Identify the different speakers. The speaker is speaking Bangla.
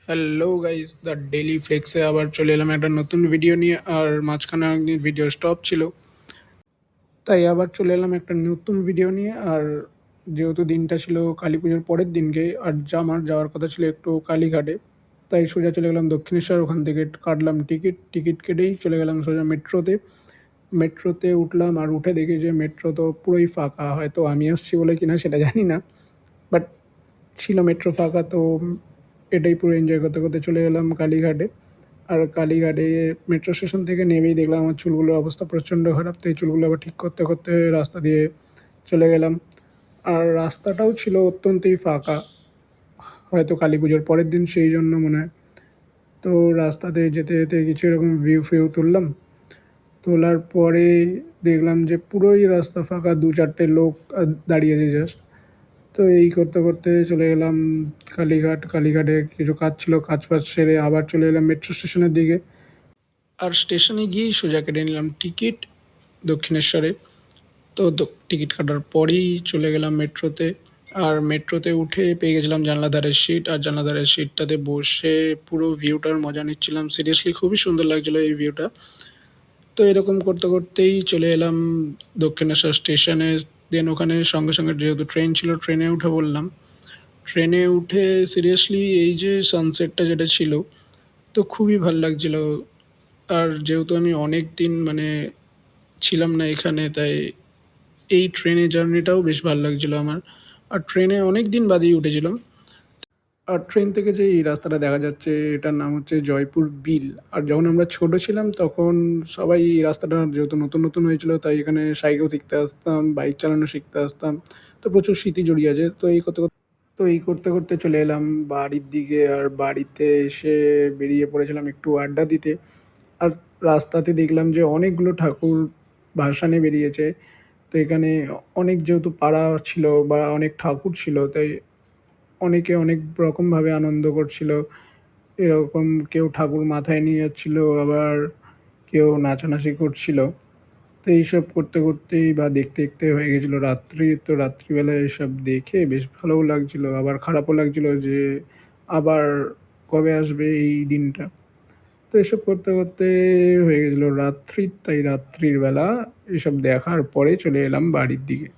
Speaker 1: হ্যালো গাইস, দ্য ডেইলি ফ্লেক্সে আবার চলে এলাম একটা নতুন ভিডিও নিয়ে। আর মাঝখানে অনেকদিন ভিডিও স্টপ ছিল, তাই আবার চলে এলাম একটা নতুন ভিডিও নিয়ে। আর যেহেতু দিনটা ছিল কালী পুজোর পরের দিনকে, আর আমার যাওয়ার কথা ছিল একটু কালীঘাটে, তাই সোজা চলে গেলাম দক্ষিণেশ্বর। ওখান থেকে কাটলাম টিকিট, টিকিট কেটেই চলে গেলাম সোজা মেট্রোতে। মেট্রোতে উঠলাম আর উঠে দেখি যে মেট্রো তো পুরোই ফাঁকা। হয়তো আমি আসছি বলে কিনা সেটা জানি না, বাট ছিল মেট্রো ফাঁকা। তো এটাই পুরো এনজয় করতে করতে চলে গেলাম কালীঘাটে। আর কালীঘাটে মেট্রো স্টেশন থেকে নেমেই দেখলাম আমার চুলগুলোর অবস্থা প্রচণ্ড খারাপ। তো এই চুলগুলো আবার ঠিক করতে করতে রাস্তা দিয়ে চলে গেলাম। আর রাস্তাটাও ছিল অত্যন্তই ফাঁকা, হয়তো কালী পুজোর পরের দিন সেই জন্য মনে হয়। তো রাস্তাতে যেতে যেতে কিছু এরকম ভিউ ফিউ তুললাম। তোলার পরে দেখলাম যে পুরোই রাস্তা ফাঁকা, দু চারটে লোক দাঁড়িয়েছে জাস্ট। তো এই করতে করতে চলে গেলাম কালীঘাট। কালীঘাটে কিছু কাজ ছিল, কাজ ফাজ সেরে আবার চলে এলাম মেট্রো স্টেশনের দিকে। আর স্টেশনে গিয়েই সোজা কেটে নিলাম টিকিট দক্ষিণেশ্বরে। তো টিকিট কাটার পরেই চলে গেলাম মেট্রোতে। আর মেট্রোতে উঠে পেয়ে গেছিলাম জানলাধারের সিট, আর জানলাধারের সিটটাতে বসে পুরো ভিউটার মজা নিচ্ছিলাম। সিরিয়াসলি খুবই সুন্দর লাগছিলো এই ভিউটা। তো এরকম করতে করতেই চলে এলাম দক্ষিণেশ্বর স্টেশনে। দেন ওখানে সঙ্গে সঙ্গে যেহেতু ট্রেন ছিল, ট্রেনে উঠে বললাম। ট্রেনে উঠে সিরিয়াসলি এই যে সানসেটটা যেটা ছিল, তো খুবই ভাল লাগছিলো। আর যেহেতু আমি অনেক দিন মানে ছিলাম না এখানে, তাই এই ট্রেনে জার্নিটাও বেশ ভালো লাগছিলো আমার। আর ট্রেনে অনেক দিন বাদেই উঠেছিলাম। আর ট্রেন থেকে যে এই রাস্তাটা দেখা যাচ্ছে, এটার নাম হচ্ছে জয়পুর বিল। আর যখন আমরা ছোট ছিলাম তখন সবাই এই রাস্তাটা যেহেতু নতুন নতুন হয়েছিল, তাই এখানে সাইকেল শিখতে আসতাম, বাইক চালানো শিখতে আসতাম। তো প্রচুর স্মৃতি জড়িয়ে আছে। তো এই করতে করতে চলে এলাম বাড়ির দিকে। আর বাড়িতে এসে বেরিয়ে পড়েছিলাম একটু আড্ডা দিতে। আর রাস্তাতে দেখলাম যে অনেকগুলো ঠাকুর ভাসানে বেরিয়েছে। তো এখানে অনেক যেহেতু পাড়া ছিল বা অনেক ঠাকুর ছিল, তাই অনেকে অনেক রকমভাবে আনন্দ করছিল। এরকম কেউ ঠাকুর মাথায় নিয়ে যাচ্ছিল, আবার কেউ নাচানাচি করছিল। তো এইসব করতে করতেই বা দেখতে দেখতে হয়ে গেছিলো রাত্রি। তো রাত্রিবেলা এসব দেখে বেশ ভালোও লাগছিলো, আবার খারাপও লাগছিলো যে আবার কবে আসবে এই দিনটা। তো এসব করতে করতে হয়ে গেছিলো রাত্রি। তাই রাত্রির বেলা এসব দেখার পরে চলে এলাম বাড়ির দিকে।